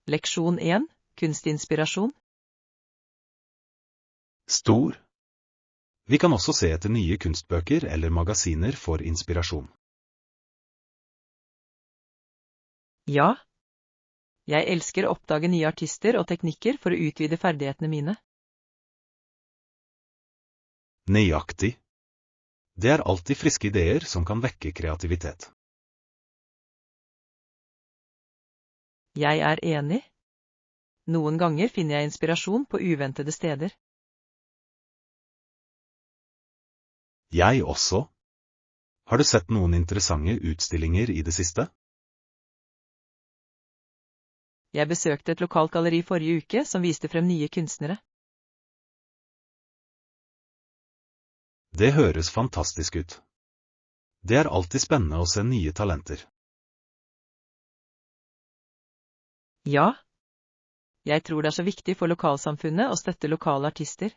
Leksjon 1. Kunstinspirasjon. Stor. Vi kan også se etter nye kunstbøker eller magasiner for inspirasjon. Ja. Jeg elsker å oppdage nye artister og teknikker for å utvide ferdighetene mine. Nøyaktig. Det er alltid friske ideer som kan vekke kreativitet. Jeg er enig. Noen ganger finner jeg inspirasjon på uventede steder. Jeg også. Har du sett noen interessante utstillinger i det siste? Jeg besøkte et lokalt galleri forrige uke som viste frem nye kunstnere. Det høres fantastisk ut. Det er alltid spennende å se nye talenter. Ja. Jeg tror det er så viktig for lokalsamfunnet å støtte lokale artister.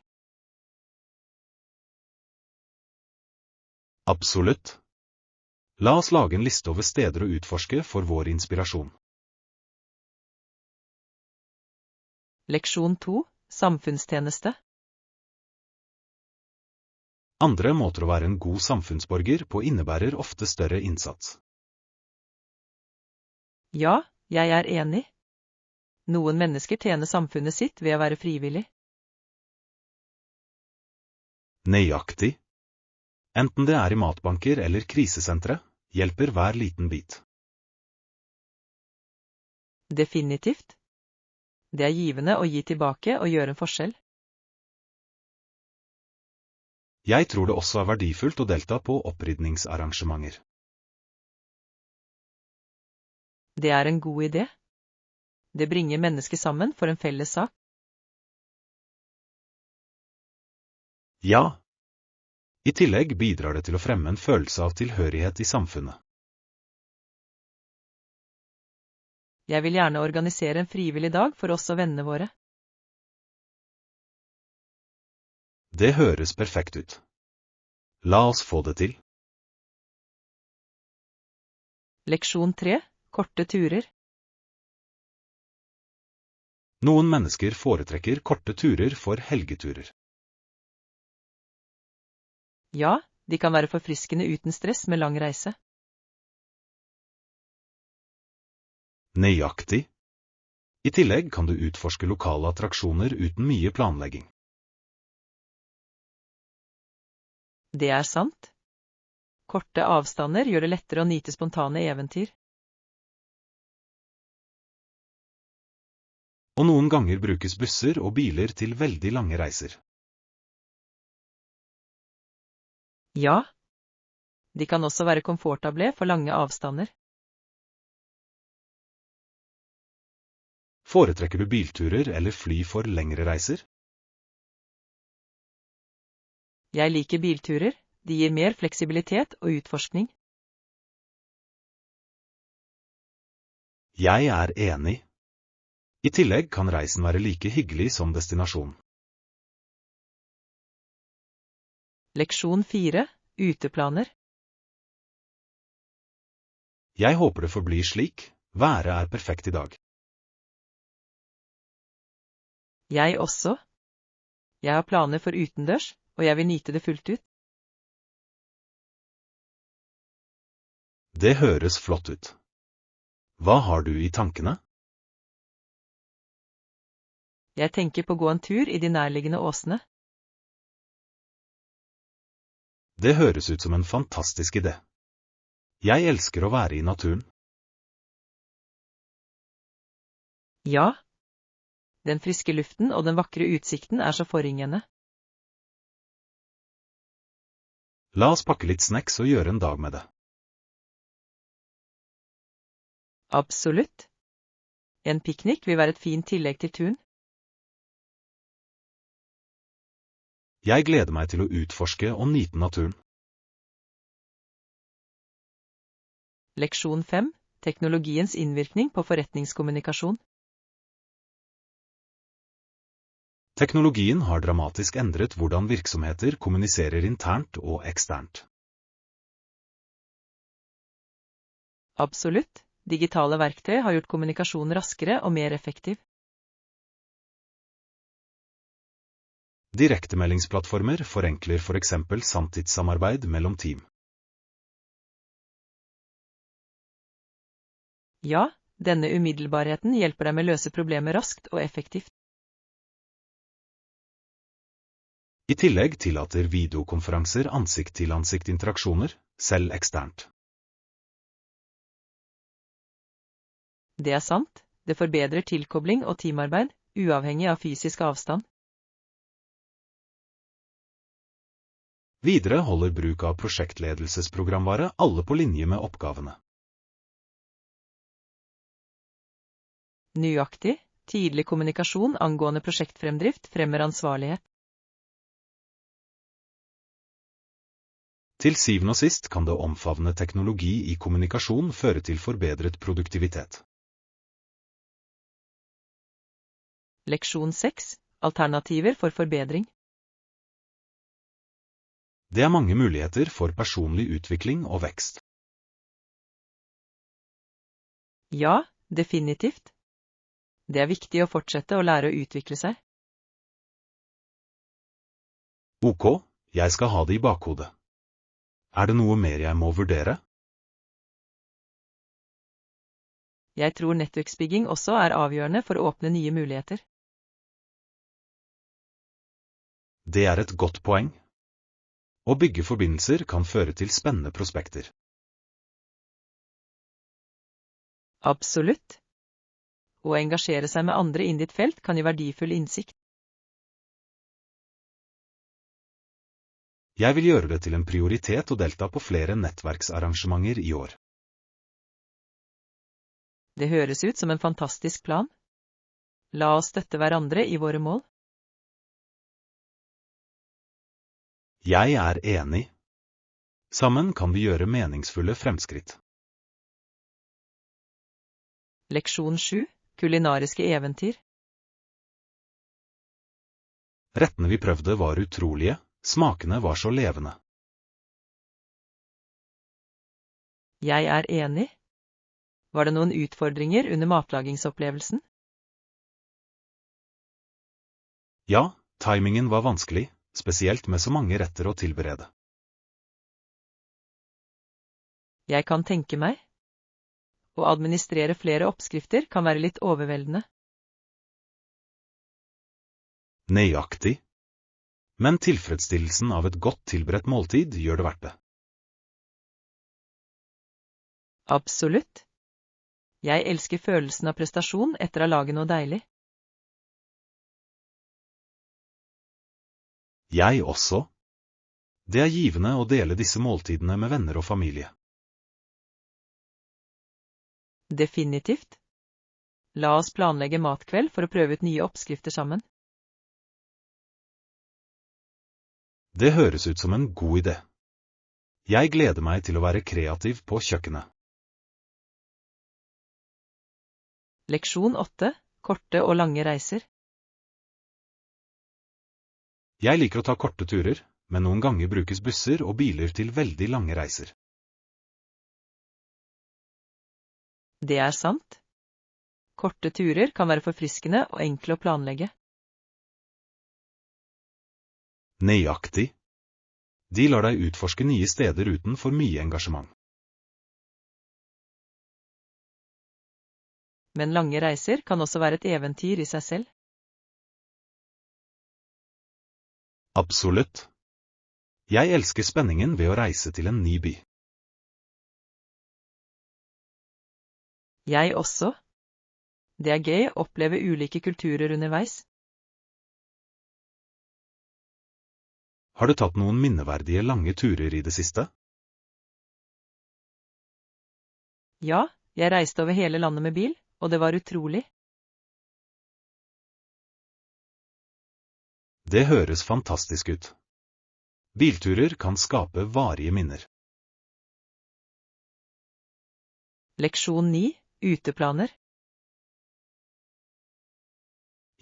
Absolutt. La oss lage en liste over steder å utforske for vår inspirasjon. Leksjon 2. Samfunnstjeneste. Andre måter å være en god samfunnsborger på innebærer ofte større innsats. Ja, jeg er enig. Noen mennesker tjener samfunnet sitt ved å være frivillig. Nøyaktig. Enten det er i matbanker eller krisesentre, hjelper hver liten bit. Definitivt. Det er givende å gi tilbake og gjøre en forskjell. Jeg tror det også er verdifullt å delta på opprydningsarrangementer. Det er en god idé. Det bringer mennesker sammen for en felles sak. Ja. I tillegg bidrar det til å fremme en følelse av tilhørighet i samfunnet. Jeg vil gjerne organisere en frivillig dag for oss og vennene våre. Det høres perfekt ut. La oss få det til. Leksjon 3. Korte turer. Noen mennesker foretrekker korte turer for helgeturer. Ja, de kan være forfriskende uten stress med lang reise. Nøyaktig. I tillegg kan du utforske lokale attraksjoner uten mye planlegging. Det er sant. Korte avstander gjør det lettere å nyte spontane eventyr. Og noen ganger brukes busser og biler til veldig lange reiser. Ja. De kan også være komfortable for lange avstander. Foretrekker du bilturer eller fly for lengre reiser? Jeg liker bilturer. De gir mer fleksibilitet og utforskning. Jeg er enig. I tillegg kan reisen være like hyggelig som destinasjon. Leksjon 4. Uteplaner. Jeg håper det forblir slik. Været er perfekt i dag. Jeg også. Jeg har planer for utendørs, og jeg vil nyte det fullt ut. Det høres flott ut. Hva har du i tankene? Jeg tenker på å gå en tur i de nærliggende åsene. Det høres ut som en fantastisk idé. Jeg elsker å være i naturen. Ja. Den friske luften og den vakre utsikten er så forringende. La oss pakke litt snacks og gjøre en dag med det. Absolutt. En piknik vil være et fint tillegg til turen. Jeg gleder meg til å utforske og nyte naturen. Leksjon 5. Teknologiens innvirkning på forretningskommunikasjon. Teknologien har dramatisk endret hvordan virksomheter kommuniserer internt og eksternt. Absolutt. digitale verktøy har gjort kommunikasjon raskere og mer effektiv. Direktemeldingsplattformer forenkler for eksempel sanntidssamarbeid mellom team. Ja, denne umiddelbarheten hjelper deg med å løse problemet raskt og effektivt. I tillegg tillater videokonferanser ansikt-til-ansikt-interaksjoner, selv eksternt. Det er sant, det forbedrer tilkobling og teamarbeid, uavhengig av fysisk avstand. Videre holder bruk av prosjektledelsesprogramvare alle på linje med oppgavene. Nøyaktig, tidlig kommunikasjon angående prosjektfremdrift fremmer ansvarlighet. Til syvende og sist kan det omfavne teknologi i kommunikasjon føre til forbedret produktivitet. Leksjon 6. Alternativer for forbedring. Det er mange muligheter for personlig utvikling og vekst. Ja, definitivt. Det er viktig å fortsette å lære å utvikle seg. Ok, jeg skal ha det i bakhodet. Er det noe mer jeg må vurdere? Jeg tror nettverksbygging også er avgjørende for å åpne nye muligheter. Det er et godt poeng. Å bygge forbindelser kan føre til spennende prospekter. Absolutt. Å engasjere seg med andre innen ditt felt kan gi verdifull innsikt. Jeg vil gjøre det til en prioritet å delta på flere nettverksarrangementer i år. Det høres ut som en fantastisk plan. La oss støtte hverandre i våre mål. Jeg er enig. Sammen kan vi gjøre meningsfulle fremskritt. Leksjon 7. Kulinariske eventyr. Rettene vi prøvde var utrolige, smakene var så levende. Jeg er enig. Var det noen utfordringer under matlagingsopplevelsen? Ja, timingen var vanskelig, spesielt med så mange retter å tilberede. Jeg kan tenke meg. Å administrere flere oppskrifter kan være litt overveldende. Nøyaktig. Men tilfredsstillelsen av et godt tilberedt måltid gjør det verdt det. Absolutt. Jeg elsker følelsen av prestasjon etter å ha laget noe deilig. Jeg også. Det er givende å dele disse måltidene med venner og familie. Definitivt. La oss planlegge matkveld for å prøve ut nye oppskrifter sammen. Det høres ut som en god idé. Jeg gleder meg til å være kreativ på kjøkkenet. Leksjon 8. Korte og lange reiser. Jeg liker å ta korte turer, men noen ganger brukes busser og biler til veldig lange reiser. Det er sant. Korte turer kan være forfriskende og enkle å planlegge. Nøyaktig. De lar deg utforske nye steder uten for mye engasjement. Men lange reiser kan også være et eventyr i seg selv. Absolutt. Jeg elsker spenningen ved å reise til en ny by. Jeg også. Det er gøy å oppleve ulike kulturer underveis. Har du tatt noen minneverdige lange turer i det siste? Ja, jeg reiste over hele landet med bil, og det var utrolig. Det høres fantastisk ut. Bilturer kan skape varige minner. Leksjon 9. Uteplaner.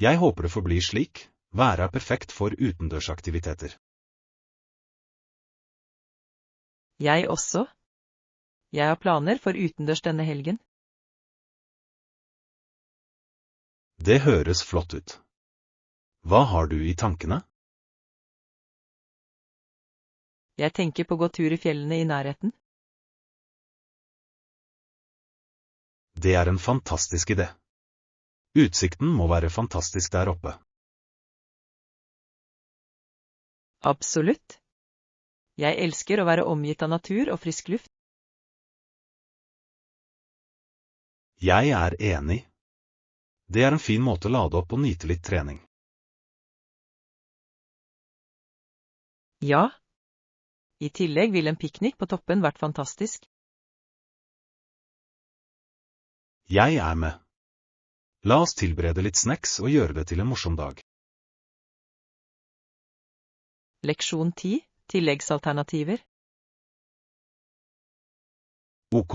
Jeg håper det forblir slik. Været er perfekt for utendørsaktiviteter. Jeg også. Jeg har planer for utendørs denne helgen. Det høres flott ut. Hva har du i tankene? Jeg tenker på å gå tur i fjellene i nærheten. Det er en fantastisk idé. Utsikten må være fantastisk der oppe. Absolutt. Jeg elsker å være omgitt av natur og frisk luft. Jeg er enig. Det er en fin måte å lade opp og nyte litt trening. Ja. I tillegg vil en piknik på toppen vært fantastisk. Jeg er med. La oss tilberede litt snacks og gjøre det til en morsom dag. Leksjon 10. Tilleggsalternativer. Ok,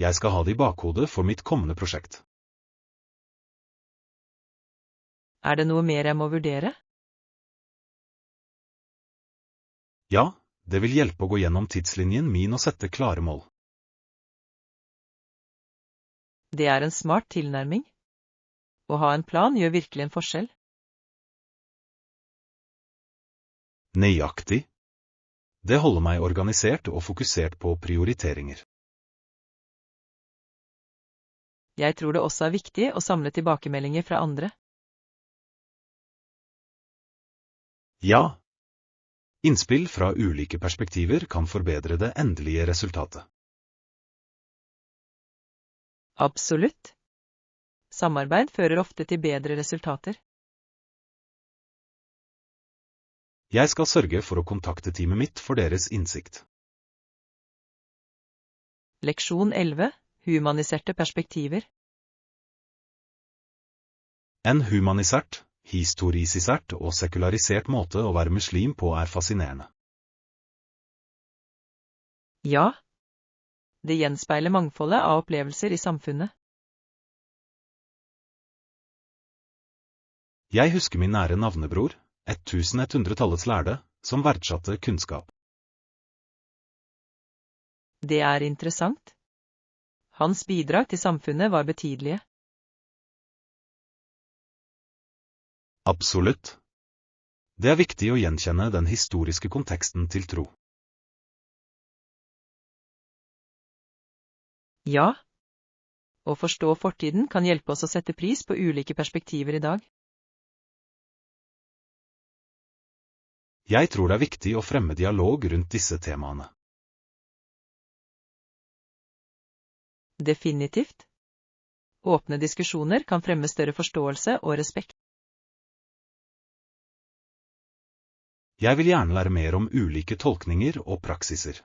jeg skal ha det i bakhodet for mitt kommende prosjekt. Er det noe mer jeg må vurdere? Ja, det vil hjelpe å gå gjennom tidslinjen min og sette klare mål. Det er en smart tilnærming. Å ha en plan gjør virkelig en forskjell. Nøyaktig. Det holder meg organisert og fokusert på prioriteringer. Jeg tror det også er viktig å samle tilbakemeldinger fra andre. Ja. Innspill fra ulike perspektiver kan forbedre det endelige resultatet. Absolutt. Samarbeid fører ofte til bedre resultater. Jeg skal sørge for å kontakte teamet mitt for deres innsikt. Leksjon 11. Humaniserte perspektiver. En humanisert, historisisert og sekularisert måte å være muslim på er fascinerende. Ja. Det gjenspeiler mangfoldet av opplevelser i samfunnet. Jeg husker min nære navnebror, 1100-tallets lærde, som verdsatte kunnskap. Det er interessant. Hans bidrag til samfunnet var betydelige. Absolutt. Det er viktig å gjenkjenne den historiske konteksten til tro. Ja. Å forstå fortiden kan hjelpe oss å sette pris på ulike perspektiver i dag. Jeg tror det er viktig å fremme dialog rundt disse temaene. Definitivt. Åpne diskusjoner kan fremme større forståelse og respekt. Jeg vil gjerne lære mer om ulike tolkninger og praksiser.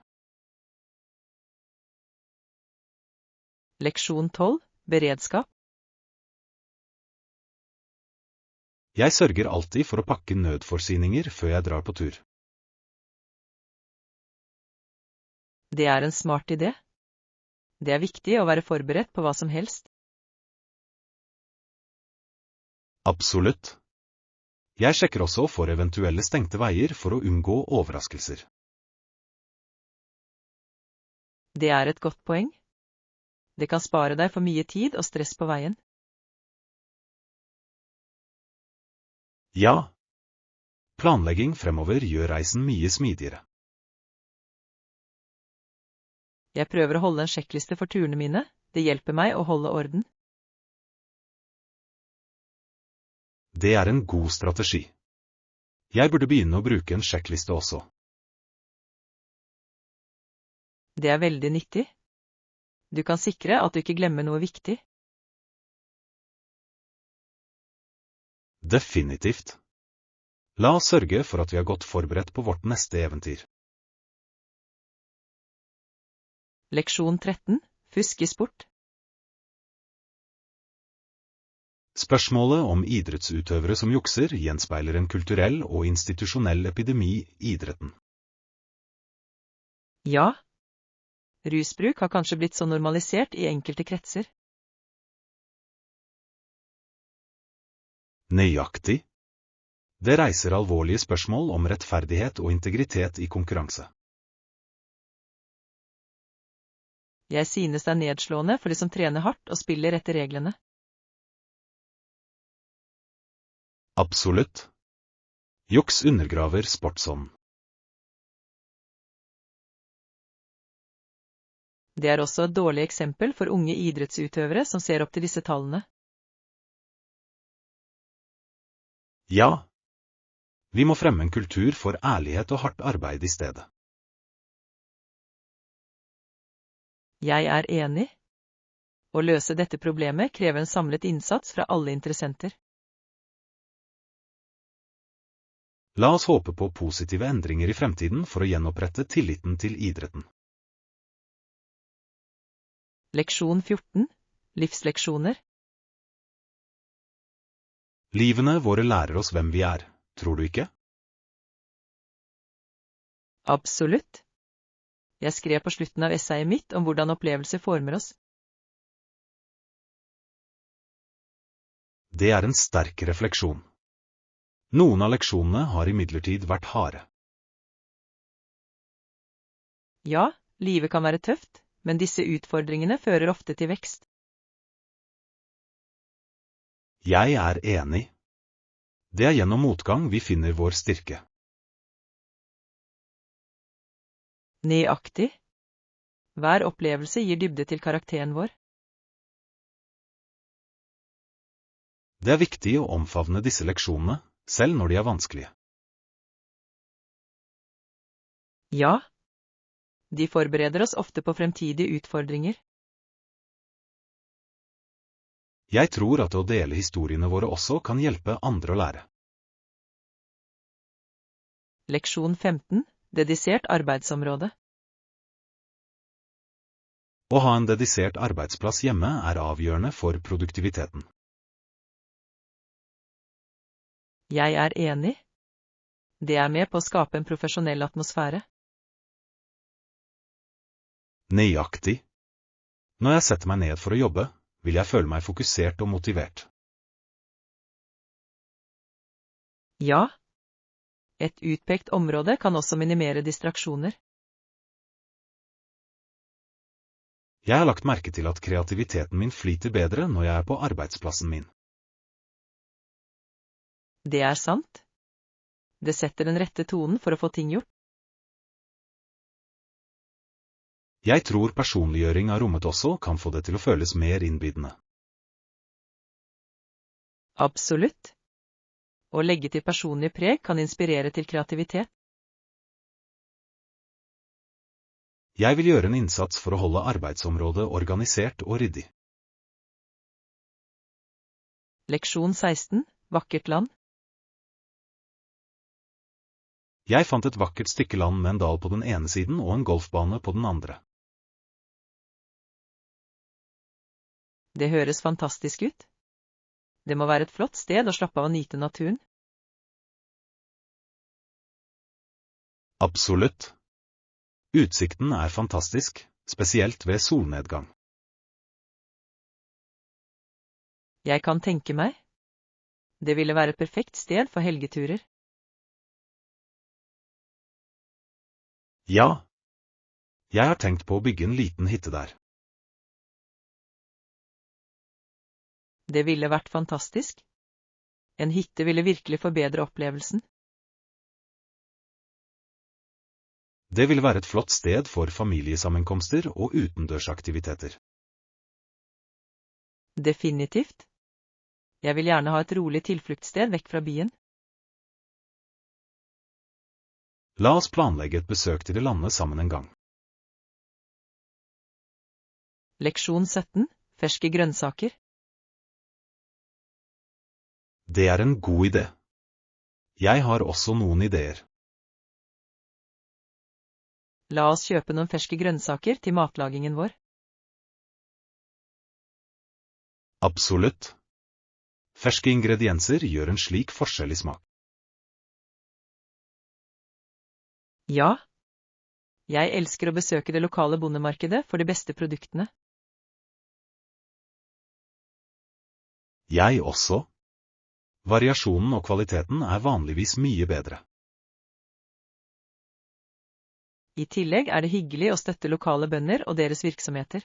Leksjon 12. Beredskap. Jeg sørger alltid for å pakke nødforsyninger før jeg drar på tur. Det er en smart idé. Det er viktig å være forberedt på hva som helst. Absolutt. Jeg sjekker også for eventuelle stengte veier for å unngå overraskelser. Det er et godt poeng. Det kan spare deg for mye tid og stress på veien. Ja. Planlegging fremover gjør reisen mye smidigere. Jeg prøver å holde en sjekkliste for turene mine. Det hjelper meg å holde orden. Det er en god strategi. Jeg burde begynne å bruke en sjekkliste også. Det er veldig nyttig. Du kan sikre at du ikke glemmer noe viktig. Definitivt. La oss sørge for at vi er godt forberedt på vårt neste eventyr. Leksjon 13. Fusk i sport. Spørsmålet om idrettsutøvere som jukser gjenspeiler en kulturell og institusjonell epidemi i idretten. Ja. Rusbruk har kanskje blitt så normalisert i enkelte kretser. Nøyaktig. Det reiser alvorlige spørsmål om rettferdighet og integritet i konkurranse. Jeg synes det er nedslående for de som trener hardt og spiller etter reglene. Absolutt. Juks undergraver sportsånden. Det er også et dårlig eksempel for unge idrettsutøvere som ser opp til disse tallene. Ja. Vi må fremme en kultur for ærlighet og hardt arbeid i stedet. Jeg er enig. Å løse dette problemet krever en samlet innsats fra alle interessenter. La oss håpe på positive endringer i fremtiden for å gjenopprette tilliten til idretten. Leksjon 14. Livsleksjoner. Livene våre lærer oss hvem vi er, tror du ikke? Absolutt. Jeg skrev på slutten av essayet mitt om hvordan opplevelser former oss. Det er en sterk refleksjon. Noen av leksjonene har imidlertid vært harde. Ja, livet kan være tøft, men disse utfordringene fører ofte til vekst. Jeg er enig. Det er gjennom motgang vi finner vår styrke. Nøyaktig. Hver opplevelse gir dybde til karakteren vår. Det er viktig å omfavne disse leksjonene, selv når de er vanskelige. Ja. De forbereder oss ofte på fremtidige utfordringer. Jeg tror at å dele historiene våre også kan hjelpe andre å lære. Leksjon 15. Dedisert arbeidsområde. Å ha en dedisert arbeidsplass hjemme er avgjørende for produktiviteten. Jeg er enig. Det er med på å skape en profesjonell atmosfære. Nøyaktig. Når jeg setter meg ned for å jobbe, vil jeg føle meg fokusert og motivert. Ja. Et utpekt område kan også minimere distraksjoner. Jeg har lagt merke til at kreativiteten min flyter bedre når jeg er på arbeidsplassen min. Det er sant. Det setter den rette tonen for å få ting gjort. Jeg tror personliggjøring av rommet også kan få det til å føles mer innbydende. Absolutt. Å legge til personlig preg kan inspirere til kreativitet. Jeg vil gjøre en innsats for å holde arbeidsområdet organisert og ryddig. Leksjon 16. Vakkert land. Jeg fant et vakkert stykke land med en dal på den ene siden og en golfbane på den andre. Det høres fantastisk ut. Det må være et flott sted å slappe av og nyte naturen. Absolutt. Utsikten er fantastisk, spesielt ved solnedgang. Jeg kan tenke meg. Det ville være et perfekt sted for helgeturer. Ja. Jeg har tenkt på å bygge en liten hytte der. Det ville vært fantastisk. En hytte ville virkelig forbedre opplevelsen. Det vil være et flott sted for familiesammenkomster og utendørsaktiviteter. Definitivt. Jeg vil gjerne ha et rolig tilfluktssted vekk fra byen. La oss planlegge et besøk til det landet sammen en gang. Leksjon 17. Ferske grønnsaker. Det er en god idé. Jeg har også noen ideer. La oss kjøpe noen ferske grønnsaker til matlagingen vår. Absolutt. Ferske ingredienser gjør en slik forskjell i smak. Ja. Jeg elsker å besøke det lokale bondemarkedet for de beste produktene. Jeg også. Variasjonen og kvaliteten er vanligvis mye bedre. I tillegg er det hyggelig å støtte lokale bønder og deres virksomheter.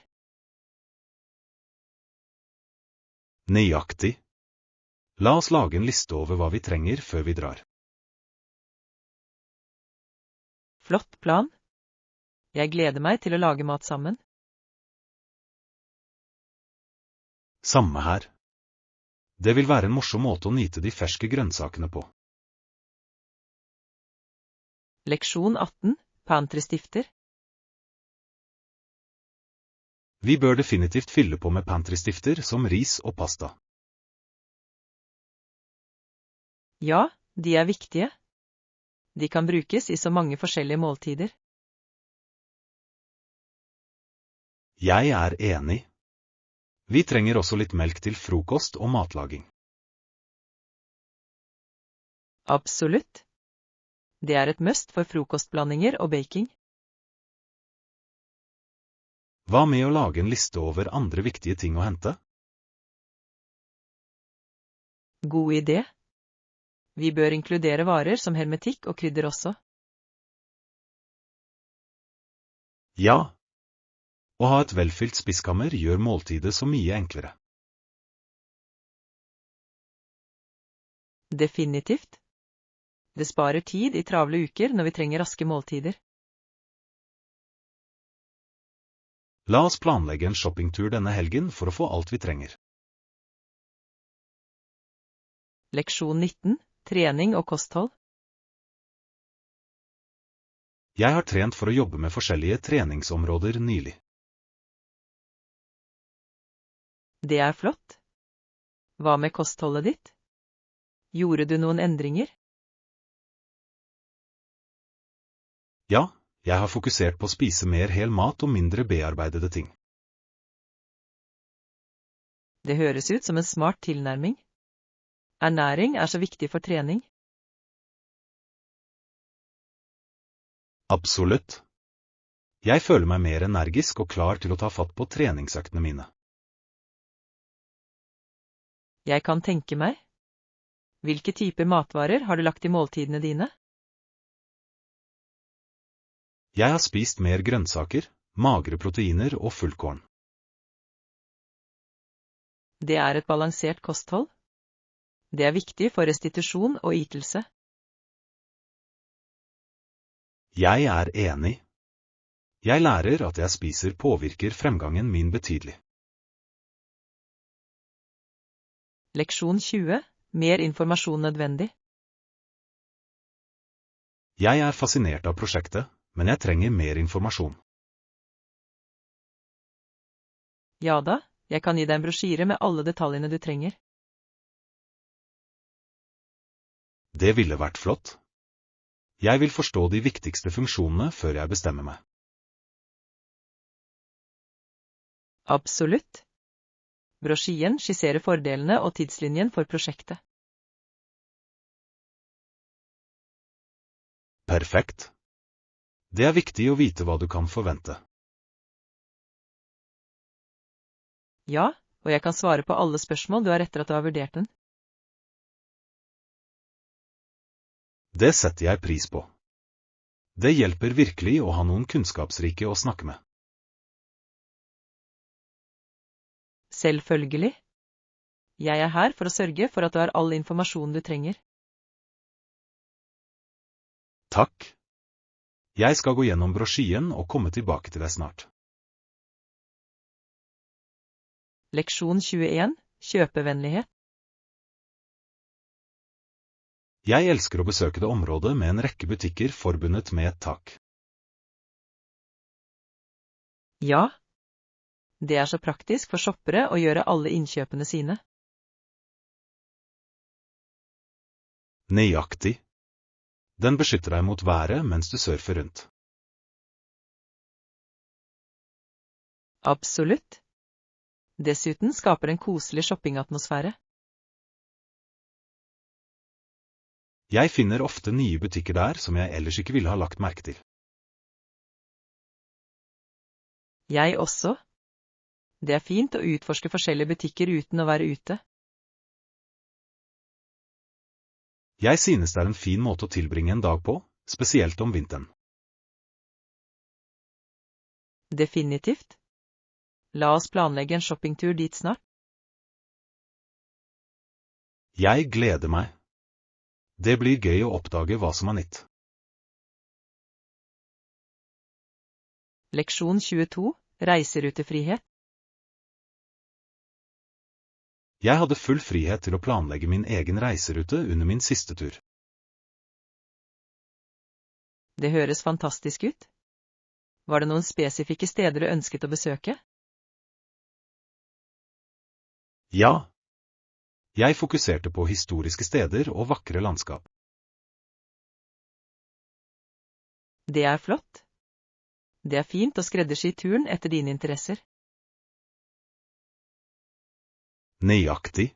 Nøyaktig. La oss lage en liste over hva vi trenger før vi drar. Flott plan. Jeg gleder meg til å lage mat sammen. Samme her. Det vil være en morsom måte å nyte de ferske grønnsakene på. Leksjon 18. Pantry-stifter. Vi bør definitivt fylle på med pantry-stifter som ris og pasta. Ja, de er viktige. De kan brukes i så mange forskjellige måltider. Jeg er enig. Vi trenger også litt melk til frokost og matlaging. Absolutt. Det er et must for frokostblandinger og baking. Hva med å lage en liste over andre viktige ting å hente? God idé. Vi bør inkludere varer som hermetikk og krydder også. Ja. Å ha et velfylt spiskammer gjør måltidet så mye enklere. Definitivt. Det sparer tid i travle uker når vi trenger raske måltider. La oss planlegge en shoppingtur denne helgen for å få alt vi trenger. Leksjon 19. Trening og kosthold. Jeg har trent for å jobbe med forskjellige treningsområder nylig. Det er flott. Hva med kostholdet ditt? Gjorde du noen endringer? Ja, jeg har fokusert på å spise mer hel mat og mindre bearbeidede ting. Det høres ut som en smart tilnærming. Ernæring er så viktig for trening. Absolutt. Jeg føler meg mer energisk og klar til å ta fatt på treningsøktene mine. Jeg kan tenke meg. Hvilke typer matvarer har du lagt i måltidene dine? Jeg har spist mer grønnsaker, magre proteiner og fullkorn. Det er et balansert kosthold. Det er viktig for restitusjon og ytelse. Jeg er enig. Jeg lærer at jeg spiser påvirker fremgangen min betydelig. Leksjon 20. Mer informasjon nødvendig. Jeg er fascinert av prosjektet, men jeg trenger mer informasjon. Ja da, jeg kan gi deg en brosjyre med alle detaljene du trenger. Det ville vært flott. Jeg vil forstå de viktigste funksjonene før jeg bestemmer meg. Absolutt. Brosjyren skisserer fordelene og tidslinjen for prosjektet. Perfekt. Det er viktig å vite hva du kan forvente. Ja, og jeg kan svare på alle spørsmål du har etter at du har vurdert den. Det setter jeg pris på. Det hjelper virkelig å ha noen kunnskapsrike å snakke med. Selvfølgelig. Jeg er her for å sørge for at du har all informasjon du trenger. Takk. Jeg skal gå gjennom brosjyren og komme tilbake til deg snart. Leksjon 21. Kjøpevennlighet. Jeg elsker å besøke det området med en rekke butikker forbundet med et tak. Ja. Det er så praktisk for shoppere å gjøre alle innkjøpene sine. Nøyaktig. Den beskytter deg mot været mens du surfer rundt. Absolutt. Dessuten skaper en koselig shoppingatmosfære. Jeg finner ofte nye butikker der som jeg ellers ikke ville ha lagt merke til. Jeg også. Det er fint å utforske forskjellige butikker uten å være ute. Jeg synes det er en fin måte å tilbringe en dag på, spesielt om vinteren. Definitivt. La oss planlegge en shoppingtur dit snart. Jeg gleder meg. Det blir gøy å oppdage hva som er nytt. Leksjon 22, reiserutefrihet. Jeg hadde full frihet til å planlegge min egen reiserute under min siste tur. Det høres fantastisk ut. Var det noen spesifikke steder du ønsket å besøke? Ja. Jeg fokuserte på historiske steder og vakre landskap. Det er flott. Det er fint å skreddersy turen etter dine interesser. Nøyaktig.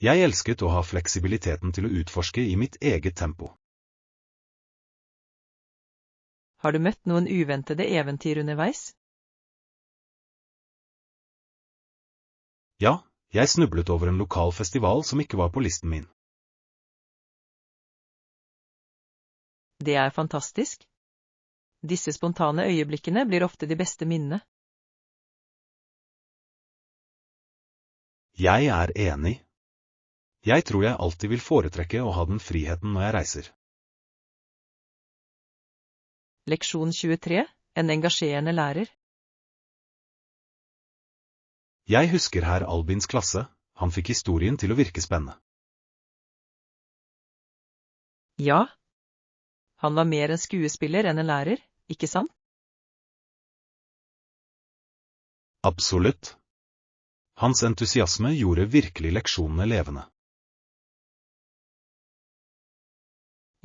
Jeg elsket å ha fleksibiliteten til å utforske i mitt eget tempo. Har du møtt noen uventede eventyr underveis? Ja, jeg snublet over en lokal festival som ikke var på listen min. Det er fantastisk. Disse spontane øyeblikkene blir ofte de beste minnene. Jeg er enig. Jeg tror jeg alltid vil foretrekke å ha den friheten når jeg reiser. Leksjon 23, en engasjerende lærer. Jeg husker herr Albins klasse, han fikk historien til å virke spennende. Ja. Han var mer en skuespiller enn en lærer, ikke sant? Absolutt. Hans entusiasme gjorde virkelig leksjonene levende.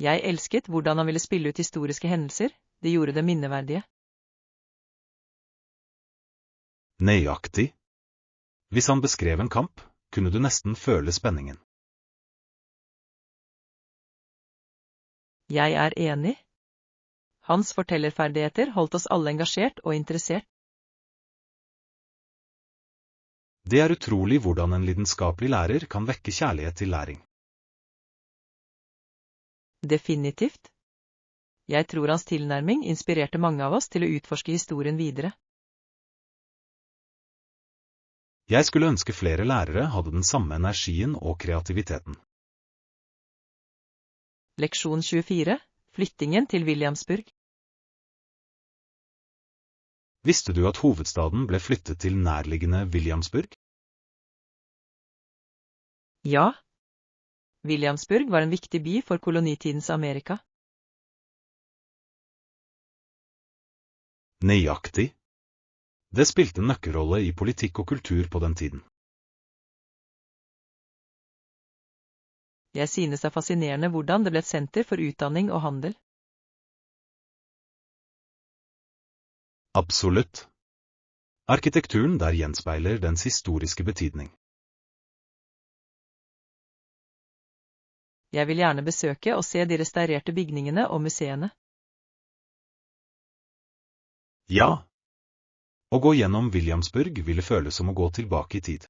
Jeg elsket hvordan han ville spille ut historiske hendelser, det gjorde det minneverdige. Nøyaktig. Hvis han beskrev en kamp, kunne du nesten føle spenningen. Jeg er enig. Hans fortellerferdigheter holdt oss alle engasjert og interessert. Det er utrolig hvordan en lidenskapelig lærer kan vekke kjærlighet til læring. Definitivt. Jeg tror hans tilnærming inspirerte mange av oss til å utforske historien videre. Jeg skulle ønske flere lærere hadde den samme energien og kreativiteten. Leksjon 24, flyttingen til Williamsburg. Visste du at hovedstaden ble flyttet til nærliggende Williamsburg? Ja. Williamsburg var en viktig by for kolonitidens Amerika. Nøyaktig. Det spilte en nøkkelrolle i politikk og kultur på den tiden. Jeg synes det er fascinerende hvordan det ble et senter for utdanning og handel. Absolutt. Arkitekturen der gjenspeiler dens historiske betydning. Jeg vil gjerne besøke og se de restaurerte bygningene og museene. Ja. Å gå gjennom Williamsburg ville føles som å gå tilbake i tid.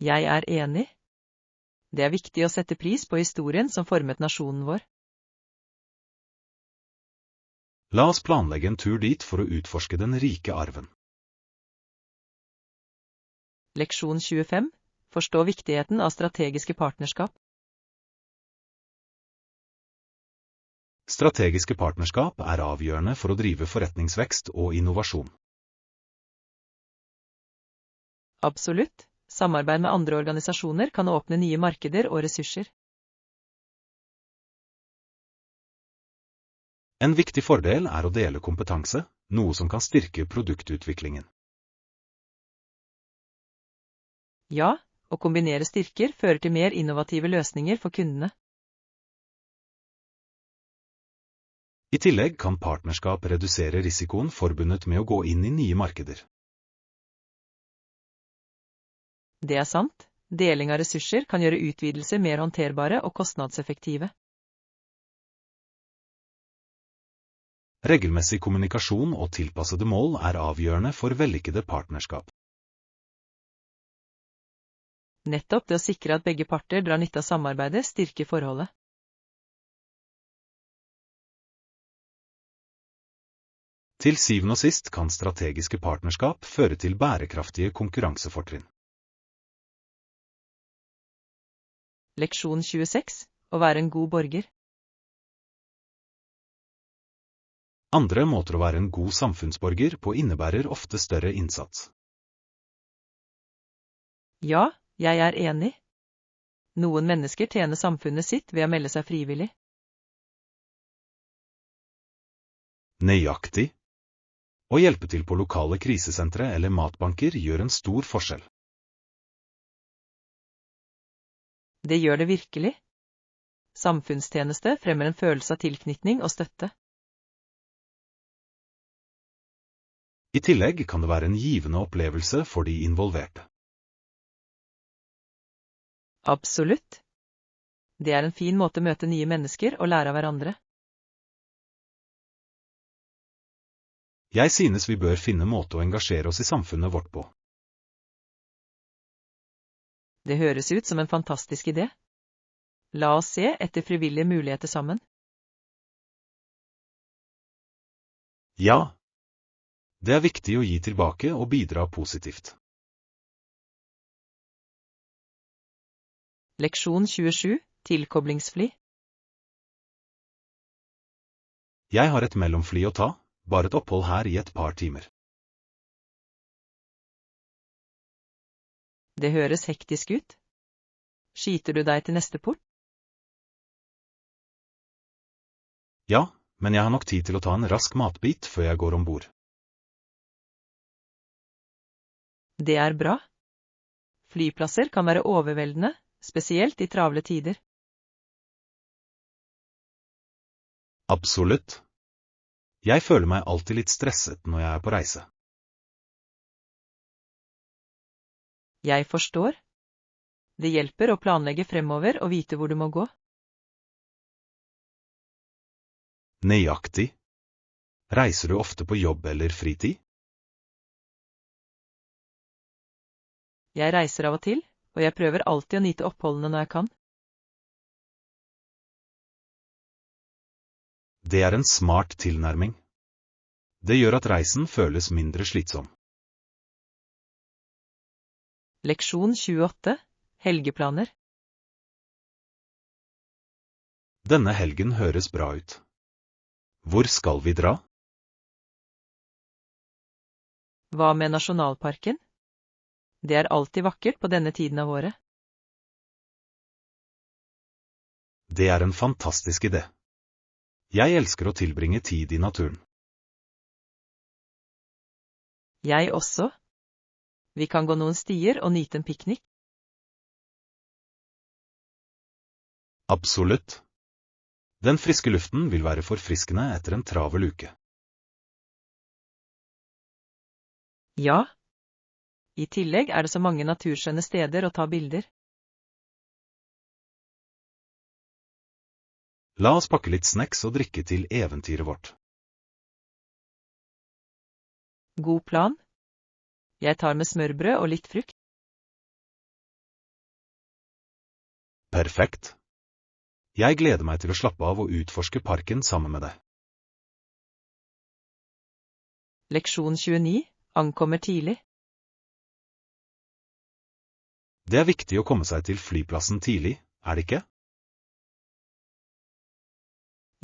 Jeg er enig. Det er viktig å sette pris på historien som formet nasjonen vår. La oss planlegge en tur dit for å utforske den rike arven. Leksjon 25. Forstå viktigheten av strategiske partnerskap. Strategiske partnerskap er avgjørende for å drive forretningsvekst og innovasjon. Absolutt. Samarbeid med andre organisasjoner kan åpne nye markeder og ressurser. En viktig fordel er å dele kompetanse, noe som kan styrke produktutviklingen. Ja, å kombinere styrker fører til mer innovative løsninger for kundene. I tillegg kan partnerskap redusere risikoen forbundet med å gå inn i nye markeder. Det er sant. Deling av ressurser kan gjøre utvidelser mer håndterbare og kostnadseffektive. Regelmessig kommunikasjon og tilpassede mål er avgjørende for vellykkede partnerskap. Nettopp det å sikre at begge parter drar nytte av samarbeidet styrker forholdet. Til syvende og sist kan strategiske partnerskap føre til bærekraftige konkurransefortrinn. Leksjon 26. Å være en god borger. Andre måter å være en god samfunnsborger på innebærer ofte større innsats. Ja, jeg er enig. Noen mennesker tjener samfunnet sitt ved å melde seg frivillig. Nøyaktig. Å hjelpe til på lokale krisesentre eller matbanker gjør en stor forskjell. Det gjør det virkelig. Samfunnstjeneste fremmer en følelse av tilknytning og støtte. I tillegg kan det være en givende opplevelse for de involverte. Absolutt. Det er en fin måte å møte nye mennesker og lære av hverandre. Jeg synes vi bør finne måte å engasjere oss i samfunnet vårt på. Det høres ut som en fantastisk idé. La oss se etter frivillige muligheter sammen. Ja. Det er viktig å gi tilbake og bidra positivt. Leksjon 27. Tilkoblingsfly. Jeg har et mellomfly å ta, bare et opphold her i et par timer. Det høres hektisk ut. Skyter du deg til neste port? Ja, men jeg har nok tid til å ta en rask matbit før jeg går ombord. Det er bra. Flyplasser kan være overveldende, spesielt i travle tider. Absolutt. Jeg føler meg alltid litt stresset når jeg er på reise. Jeg forstår. Det hjelper å planlegge fremover og vite hvor du må gå. Nøyaktig. Reiser du ofte på jobb eller fritid? Jeg reiser av og til, og jeg prøver alltid å nyte oppholdene når jeg kan. Det er en smart tilnærming. Det gjør at reisen føles mindre slitsom. Leksjon 28. Helgeplaner. Denne helgen høres bra ut. Hvor skal vi dra? Hva med nasjonalparken? Det er alltid vakkert på denne tiden av året. Det er en fantastisk idé. Jeg elsker å tilbringe tid i naturen. Jeg også. Vi kan gå noen stier og nyte en piknik. Absolutt. Den friske luften vil være forfriskende etter en travel uke. Ja. I tillegg er det så mange naturskjønne steder å ta bilder. La oss pakke litt snacks og drikke til eventyret vårt. God plan. Jeg tar med smørbrød og litt frukt. Perfekt. Jeg gleder meg til å slappe av og utforske parken sammen med deg. Leksjon 29. Ankommer tidlig. Det er viktig å komme seg til flyplassen tidlig, er det ikke?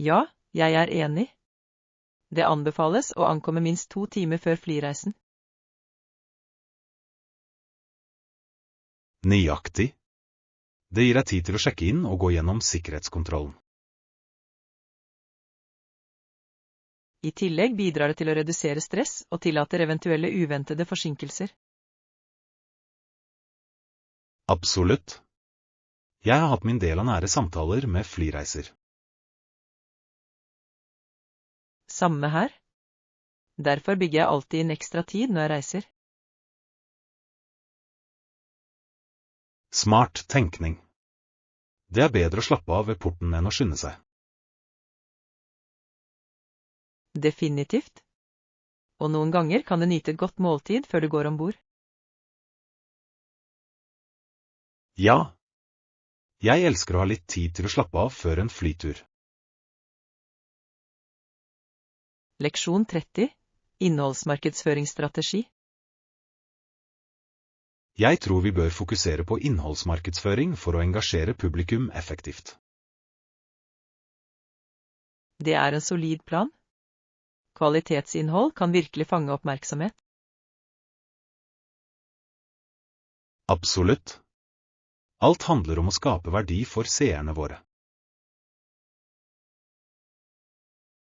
Ja, jeg er enig. Det anbefales å ankomme minst 2 timer før flyreisen. Nøyaktig. Det gir deg tid til å sjekke inn og gå gjennom sikkerhetskontrollen. I tillegg bidrar det til å redusere stress og tillater eventuelle uventede forsinkelser. Absolutt. Jeg har hatt min del av nære samtaler med flyreiser. Samme her. Derfor bygger jeg alltid inn ekstra tid når jeg reiser. Smart tenkning. Det er bedre å slappe av ved porten enn å skynde seg. Definitivt. Og noen ganger kan du nyte et godt måltid før du går ombord. Ja. Jeg elsker å ha litt tid til å slappe av før en flytur. Leksjon 30. Innholdsmarkedsføringsstrategi. Jeg tror vi bør fokusere på innholdsmarkedsføring for å engasjere publikum effektivt. Det er en solid plan. Kvalitetsinnhold kan virkelig fange oppmerksomhet. Absolutt. Alt handler om å skape verdi for seerne våre.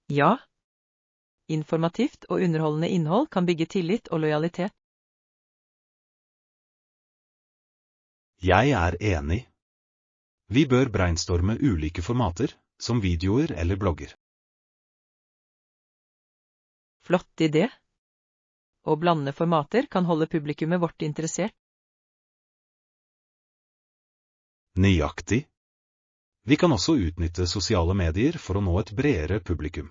Ja. Informativt og underholdende innhold kan bygge tillit og lojalitet. Jeg er enig. Vi bør brainstorme ulike formater, som videoer eller blogger. Flott idé. Å blande formater kan holde publikummet vårt interessert. Nøyaktig. Vi kan også utnytte sosiale medier for å nå et bredere publikum.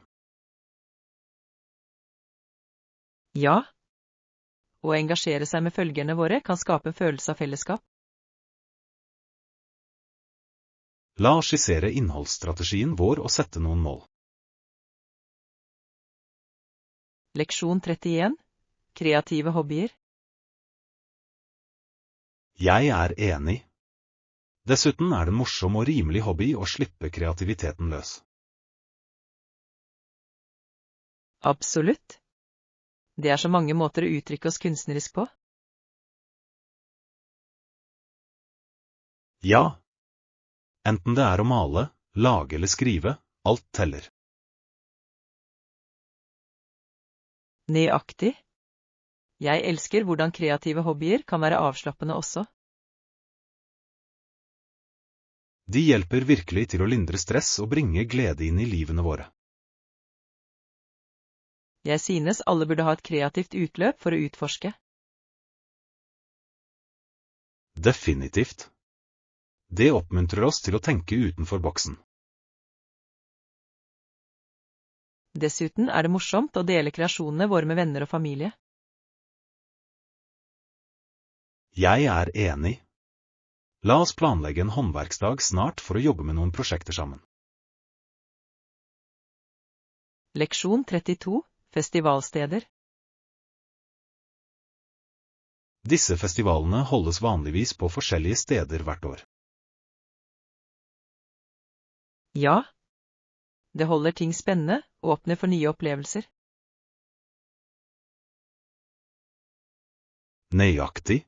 Ja. Å engasjere seg med følgerne våre kan skape en følelse av fellesskap. La oss skissere innholdsstrategien vår og sette noen mål. Leksjon 31. Kreative hobbyer. Jeg er enig. Dessuten er det en morsom og rimelig hobby å slippe kreativiteten løs. Absolutt. Det er så mange måter å uttrykke oss kunstnerisk på. Ja. Enten det er å male, lage eller skrive, alt teller. Nøyaktig. Jeg elsker hvordan kreative hobbyer kan være avslappende også. De hjelper virkelig til å lindre stress og bringe glede inn i livene våre. Jeg synes alle burde ha et kreativt utløp for å utforske. Definitivt. Det oppmuntrer oss til å tenke utenfor boksen. Dessuten er det morsomt å dele kreasjonene våre med venner og familie. Jeg er enig. La oss planlegge en håndverksdag snart for å jobbe med noen prosjekter sammen. Leksjon 32. Festivalsteder. Disse festivalene holdes vanligvis på forskjellige steder hvert år. Ja. Det holder ting spennende og åpner for nye opplevelser. Nøyaktig.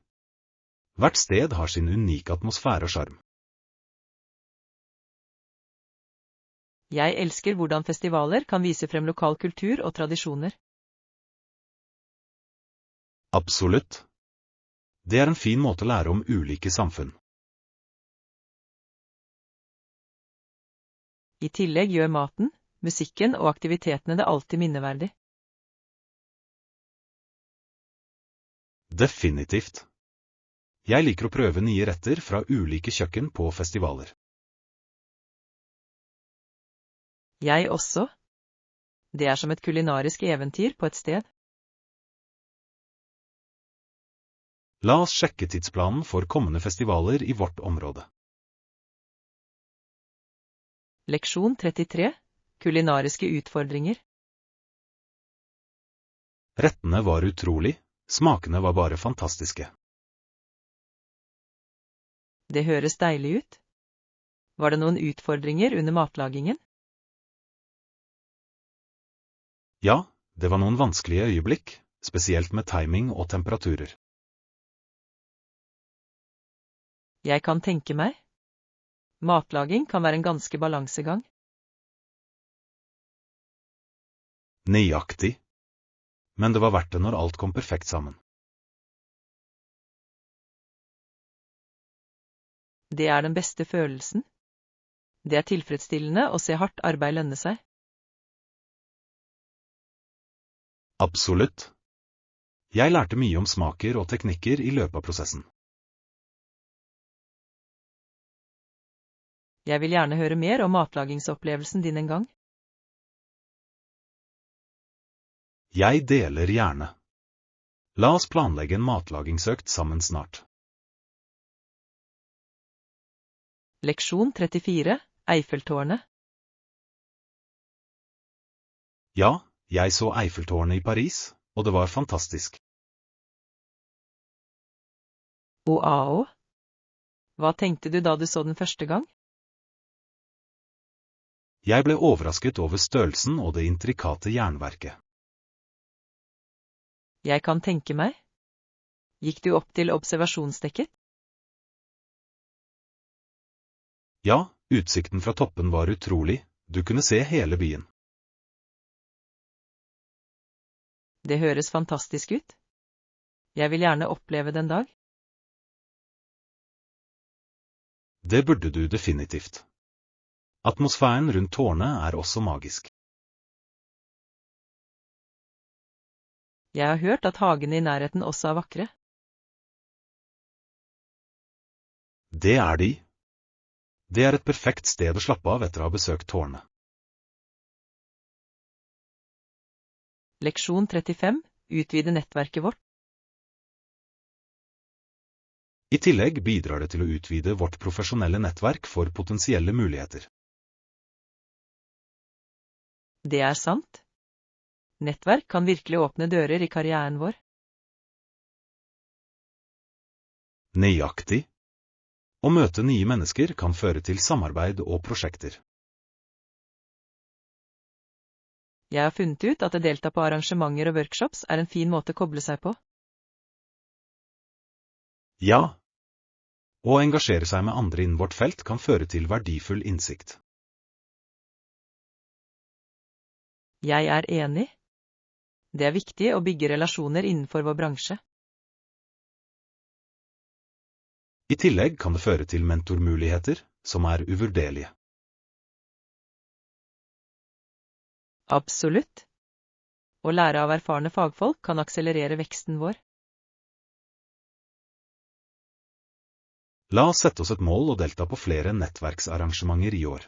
Hvert sted har sin unike atmosfære og sjarm. Jeg elsker hvordan festivaler kan vise frem lokal kultur og tradisjoner. Absolutt. Det er en fin måte å lære om ulike samfunn. I tillegg gjør maten, musikken og aktivitetene det alltid minneverdig. Definitivt. Jeg liker å prøve nye retter fra ulike kjøkken på festivaler. Jeg også. Det er som et kulinarisk eventyr på et sted. La oss sjekke tidsplanen for kommende festivaler i vårt område. Leksjon 33. Kulinariske utfordringer. Rettene var utrolig, smakene var bare fantastiske. Det høres deilig ut. Var det noen utfordringer under matlagingen? Ja, det var noen vanskelige øyeblikk, spesielt med timing og temperaturer. Jeg kan tenke meg. Matlaging kan være en ganske balansegang. Nøyaktig. Men det var verdt det når alt kom perfekt sammen. Det er den beste følelsen. Det er tilfredsstillende å se hardt arbeid lønne seg. Absolutt. Jeg lærte mye om smaker og teknikker i løpet av prosessen. Jeg vil gjerne høre mer om matlagingsopplevelsen din en gang. Jeg deler gjerne. La oss planlegge en matlagingsøkt sammen snart. Leksjon 34. Eiffeltårnet. Ja, jeg så Eiffeltårnet i Paris, og det var fantastisk. Wow! Hva tenkte du da du så den første gang? Jeg ble overrasket over størrelsen og det intrikate jernverket. Jeg kan tenke meg. Gikk du opp til observasjonsdekket? Ja, utsikten fra toppen var utrolig, du kunne se hele byen. Det høres fantastisk ut. Jeg vil gjerne oppleve det en dag. Det burde du definitivt. Atmosfæren rundt tårnet er også magisk. Jeg har hørt at hagene i nærheten også er vakre. Det er de. Det er et perfekt sted å slappe av etter å ha besøkt tårnet. Leksjon 35. Utvide nettverket vårt. I tillegg bidrar det til å utvide vårt profesjonelle nettverk for potensielle muligheter. Det er sant. Nettverk kan virkelig åpne dører i karrieren vår. Nøyaktig. Å møte nye mennesker kan føre til samarbeid og prosjekter. Jeg har funnet ut at å delta på arrangementer og workshops er en fin måte å koble seg på. Ja. Å engasjere seg med andre innen vårt felt kan føre til verdifull innsikt. Jeg er enig. Det er viktig å bygge relasjoner innenfor vår bransje. I tillegg kan det føre til mentormuligheter, som er uvurderlige. Absolutt. Å lære av erfarne fagfolk kan akselerere veksten vår. La oss sette oss et mål og delta på flere nettverksarrangementer i år.